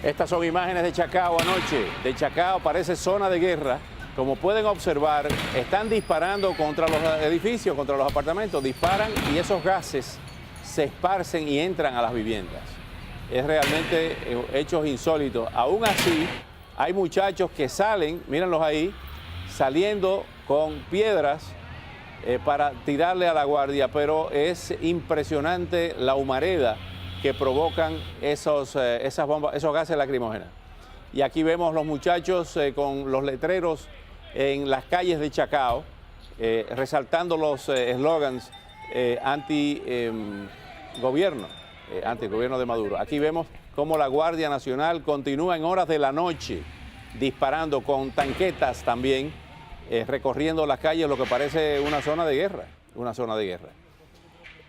Estas son imágenes de Chacao anoche. De Chacao parece zona de guerra. Como pueden observar, están disparando contra los edificios, contra los apartamentos. Disparan y esos gases se esparcen y entran a las viviendas. Es realmente hechos insólitos. Aún así, hay muchachos que salen, mírenlos ahí, saliendo con piedras para tirarle a la guardia, pero es impresionante la humareda que provocan esas bombas, esos gases lacrimógenos. Y aquí vemos los muchachos con los letreros en las calles de Chacao, resaltando los eslogans anti-gobierno de Maduro. Aquí vemos cómo la Guardia Nacional continúa en horas de la noche disparando con tanquetas también, recorriendo las calles, lo que parece una zona de guerra,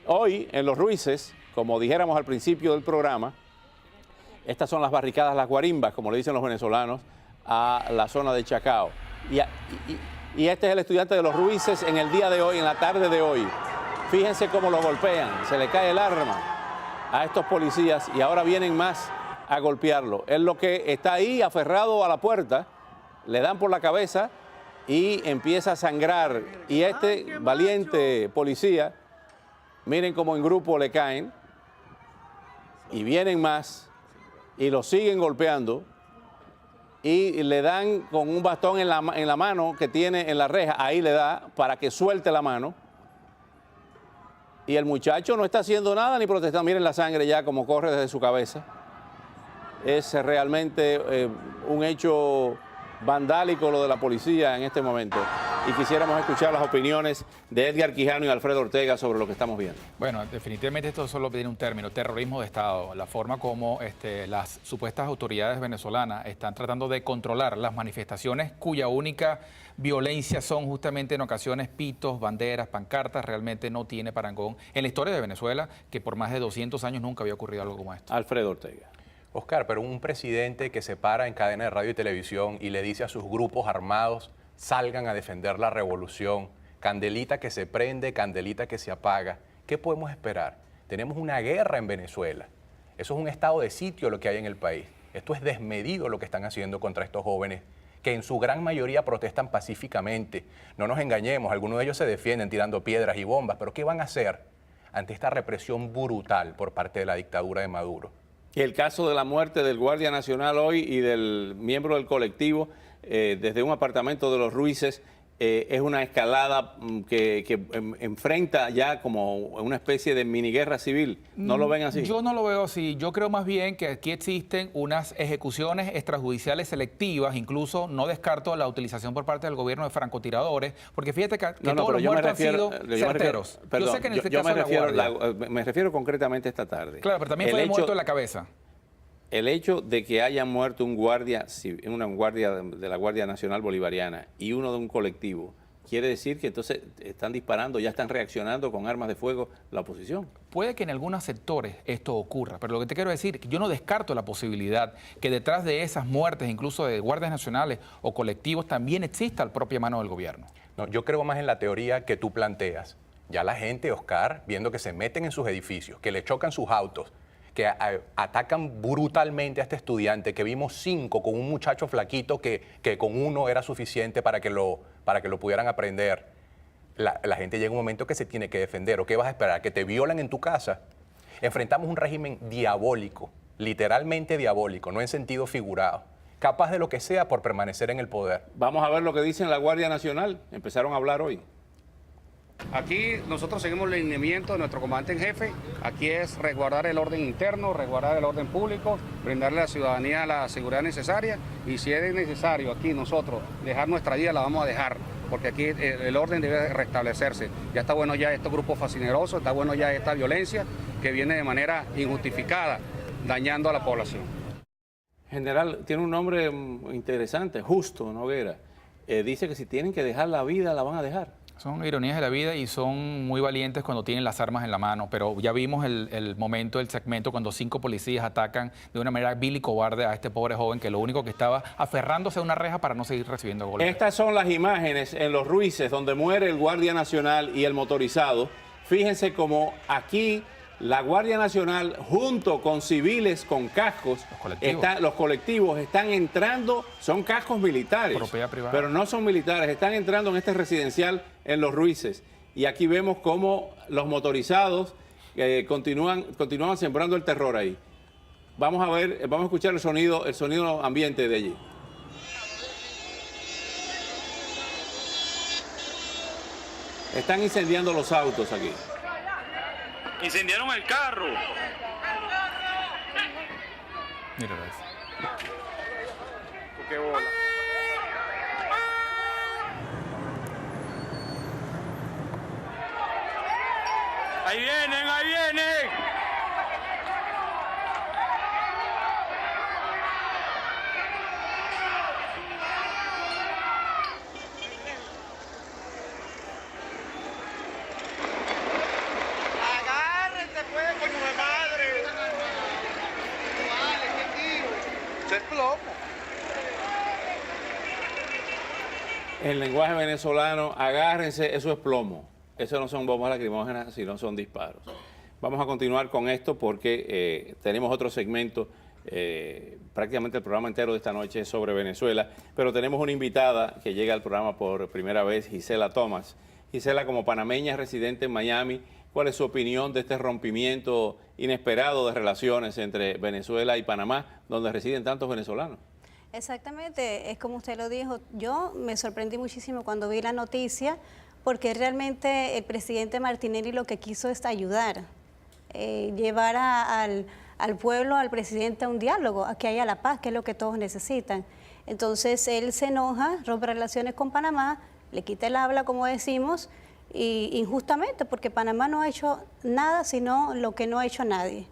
Hoy, en Los Ruices, como dijéramos al principio del programa, estas son las barricadas, las guarimbas, como le dicen los venezolanos, a la zona de Chacao. Y este es el estudiante de Los Ruices en el día de hoy, en la tarde de hoy. Fíjense cómo lo golpean, se le cae el arma a estos policías y ahora vienen más a golpearlo. Él lo que está ahí aferrado a la puerta, le dan por la cabeza y empieza a sangrar. Y este valiente policía, miren cómo en grupo le caen y vienen más y lo siguen golpeando y le dan con un bastón en la mano que tiene en la reja, ahí le da para que suelte la mano. Y el muchacho no está haciendo nada ni protestando. Miren la sangre ya como corre desde su cabeza. Es realmente un hecho vandálico lo de la policía en este momento. Y quisiéramos escuchar las opiniones de Edgar Quijano y Alfredo Ortega sobre lo que estamos viendo. Bueno, definitivamente esto solo tiene un término, terrorismo de Estado. La forma como las supuestas autoridades venezolanas están tratando de controlar las manifestaciones cuya única violencia son justamente en ocasiones pitos, banderas, pancartas, realmente no tiene parangón en la historia de Venezuela, que por más de 200 años nunca había ocurrido algo como esto. Alfredo Ortega. Oscar, pero un presidente que se para en cadena de radio y televisión y le dice a sus grupos armados, salgan a defender la revolución, candelita que se prende, candelita que se apaga. ¿Qué podemos esperar? Tenemos una guerra en Venezuela. Eso es un estado de sitio lo que hay en el país. Esto es desmedido lo que están haciendo contra estos jóvenes, que en su gran mayoría protestan pacíficamente. No nos engañemos, algunos de ellos se defienden tirando piedras y bombas, pero ¿qué van a hacer ante esta represión brutal por parte de la dictadura de Maduro? Y el caso de la muerte del Guardia Nacional hoy y del miembro del colectivo desde un apartamento de Los Ruices es una escalada que enfrenta ya como una especie de miniguerra civil. ¿No lo ven así? Yo no lo veo así. Yo creo más bien que aquí existen unas ejecuciones extrajudiciales selectivas. Incluso no descarto la utilización por parte del gobierno de francotiradores, porque fíjate que todos los muertos han sido certeros. Yo sé que en este caso me refiero concretamente esta tarde. Claro, pero también fue muerto en la cabeza. El hecho de que haya muerto un guardia de la Guardia Nacional Bolivariana y uno de un colectivo, quiere decir que entonces están disparando, ya están reaccionando con armas de fuego la oposición. Puede que en algunos sectores esto ocurra, pero lo que te quiero decir es que yo no descarto la posibilidad que detrás de esas muertes, incluso de guardias nacionales o colectivos, también exista la propia mano del gobierno. No, yo creo más en la teoría que tú planteas. Ya la gente, Oscar, viendo que se meten en sus edificios, que le chocan sus autos, que atacan brutalmente a este estudiante, que vimos 5 con un muchacho flaquito que con uno era suficiente para que lo pudieran aprender. La gente llega un momento que se tiene que defender. ¿O qué vas a esperar? ¿Que te violen en tu casa? Enfrentamos un régimen diabólico, literalmente diabólico, no en sentido figurado, capaz de lo que sea por permanecer en el poder. Vamos a ver lo que dicen la Guardia Nacional. Empezaron a hablar hoy. Aquí nosotros seguimos el lineamiento de nuestro comandante en jefe. Aquí es resguardar el orden interno, resguardar el orden público, brindarle a la ciudadanía la seguridad necesaria y si es necesario aquí nosotros dejar nuestra vida, la vamos a dejar, porque aquí el orden debe restablecerse. Ya está bueno ya estos grupos fascinerosos, está bueno ya esta violencia que viene de manera injustificada, dañando a la población. General, tiene un nombre interesante, Justo Noguera. Dice que si tienen que dejar la vida, la van a dejar. Son ironías de la vida y son muy valientes cuando tienen las armas en la mano, pero ya vimos el momento del segmento cuando 5 policías atacan de una manera vil y cobarde a este pobre joven que lo único que estaba aferrándose a una reja para no seguir recibiendo golpes. Estas son las imágenes en Los Ruices donde muere el Guardia Nacional y el motorizado. Fíjense cómo aquí La Guardia Nacional, junto con civiles con cascos, los colectivos están entrando, son cascos militares, propiedad privada, pero no son militares, están entrando en este residencial en Los Ruices. Y aquí vemos cómo los motorizados continúan sembrando el terror ahí. Vamos a ver, vamos a escuchar el sonido ambiente de allí. Están incendiando los autos aquí. Incendiaron el carro. Mira eso. Qué bola. Ahí vienen, ahí vienen. El lenguaje venezolano, agárrense, eso es plomo. Eso no son bombas lacrimógenas, sino son disparos. Vamos a continuar con esto porque tenemos otro segmento. Prácticamente el programa entero de esta noche es sobre Venezuela, pero tenemos una invitada que llega al programa por primera vez, Gisela Thomas. Gisela, como panameña residente en Miami, ¿cuál es su opinión de este rompimiento inesperado de relaciones entre Venezuela y Panamá, donde residen tantos venezolanos? Exactamente, es como usted lo dijo. Yo me sorprendí muchísimo cuando vi la noticia, porque realmente el presidente Martinelli lo que quiso es ayudar, llevar al pueblo, al presidente a un diálogo, a que haya la paz, que es lo que todos necesitan. Entonces él se enoja, rompe relaciones con Panamá, le quita el habla, como decimos, y injustamente, porque Panamá no ha hecho nada sino lo que no ha hecho nadie.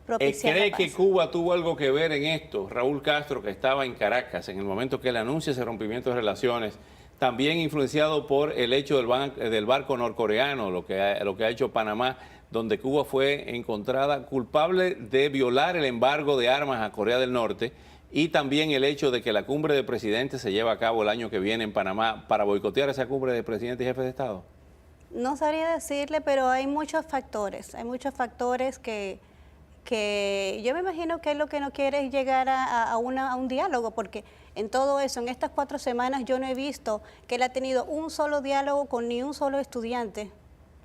¿Cree que Cuba tuvo algo que ver en esto? Raúl Castro, que estaba en Caracas en el momento que él anuncia ese rompimiento de relaciones, también influenciado por el hecho del barco norcoreano, lo que ha hecho Panamá, donde Cuba fue encontrada culpable de violar el embargo de armas a Corea del Norte, y también el hecho de que la cumbre de presidentes se lleva a cabo el año que viene en Panamá para boicotear esa cumbre de presidentes y jefes de Estado. No sabría decirle, pero hay muchos factores que yo me imagino que él lo que no quiere es llegar a un diálogo, porque en todo eso, en estas 4 semanas, yo no he visto que él ha tenido un solo diálogo con ni un solo estudiante.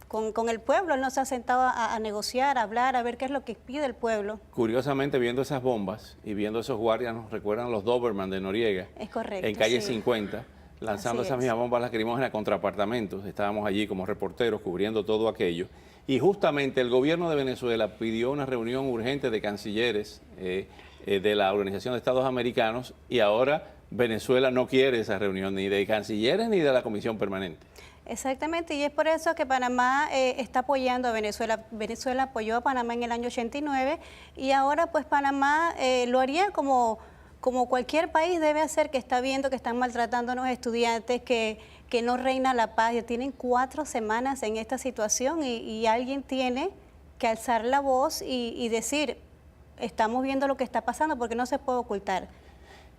Con el pueblo, él no se ha sentado a negociar, a hablar, a ver qué es lo que pide el pueblo. Curiosamente, viendo esas bombas y viendo esos guardias, nos recuerdan los Doberman de Noriega. Es correcto, en calle sí. 50, lanzando esas mismas bombas lacrimógenas contra apartamentos. Estábamos allí como reporteros cubriendo todo aquello. Y justamente el gobierno de Venezuela pidió una reunión urgente de cancilleres de la Organización de Estados Americanos, y ahora Venezuela no quiere esa reunión ni de cancilleres ni de la Comisión Permanente. Exactamente, y es por eso que Panamá está apoyando a Venezuela. Venezuela apoyó a Panamá en el año 89, y ahora pues Panamá lo haría como cualquier país debe hacer, que está viendo que están maltratando a los estudiantes, que no reina la paz. Ya tienen 4 semanas en esta situación, y alguien tiene que alzar la voz y decir, estamos viendo lo que está pasando, porque no se puede ocultar.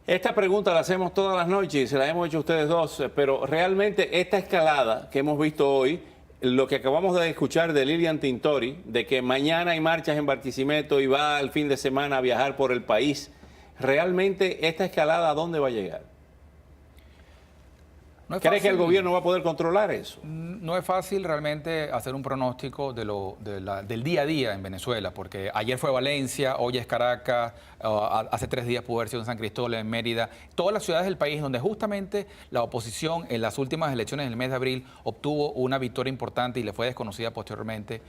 Esta pregunta la hacemos todas las noches y se la hemos hecho ustedes dos, pero realmente esta escalada que hemos visto hoy, lo que acabamos de escuchar de Lilian Tintori, de que mañana hay marchas en Barquisimeto y va el fin de semana a viajar por el país, realmente esta escalada, ¿a dónde va a llegar? No es ¿Cree fácil, que el gobierno va a poder controlar eso? No es fácil realmente hacer un pronóstico del día a día en Venezuela, porque ayer fue Valencia, hoy es Caracas, hace 3 días pudo haber sido en San Cristóbal, en Mérida, todas las ciudades del país donde justamente la oposición en las últimas elecciones del mes de abril obtuvo una victoria importante y le fue desconocida posteriormente,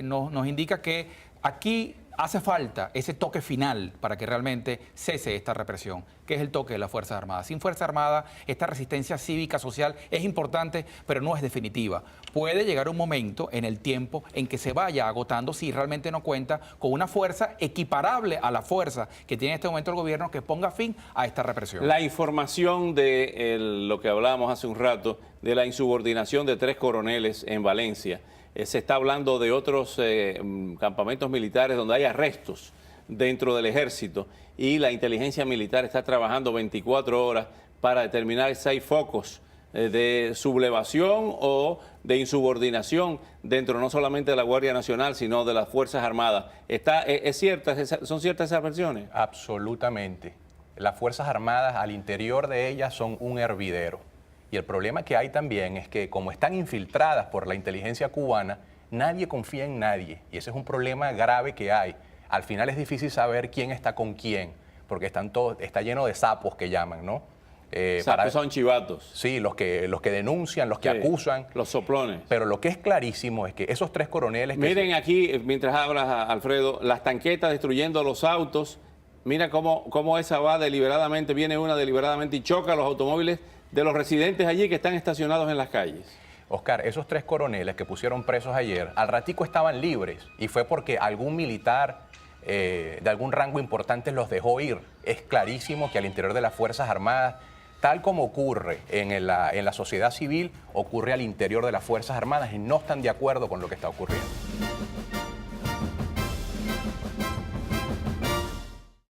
nos indica que aquí hace falta ese toque final para que realmente cese esta represión, que es el toque de las Fuerzas Armadas. Sin Fuerza Armada, esta resistencia cívica, social, es importante, pero no es definitiva. Puede llegar un momento en el tiempo en que se vaya agotando si realmente no cuenta con una fuerza equiparable a la fuerza que tiene en este momento el gobierno, que ponga fin a esta represión. La información de lo que hablábamos hace un rato, de la insubordinación de 3 coroneles en Valencia. Se está hablando de otros campamentos militares donde hay arrestos dentro del ejército, y la inteligencia militar está trabajando 24 horas para determinar si hay focos de sublevación o de insubordinación dentro no solamente de la Guardia Nacional, sino de las Fuerzas Armadas. ¿Son ciertas esas versiones? Absolutamente. Las Fuerzas Armadas al interior de ellas son un hervidero. Y el problema que hay también es que como están infiltradas por la inteligencia cubana, nadie confía en nadie. Y ese es un problema grave que hay. Al final es difícil saber quién está con quién, porque está lleno de sapos que llaman, ¿no? Sapos son chivatos. Sí, los que denuncian, los que acusan. Los soplones. Pero lo que es clarísimo es que esos 3 coroneles... Miren aquí, mientras hablas, Alfredo, las tanquetas destruyendo los autos. Mira cómo esa va deliberadamente, viene una deliberadamente y choca los automóviles de los residentes allí que están estacionados en las calles. Oscar, esos 3 coroneles que pusieron presos ayer, al ratico estaban libres y fue porque algún militar de algún rango importante los dejó ir. Es clarísimo que al interior de las Fuerzas Armadas, tal como ocurre en la sociedad civil, ocurre al interior de las Fuerzas Armadas y no están de acuerdo con lo que está ocurriendo.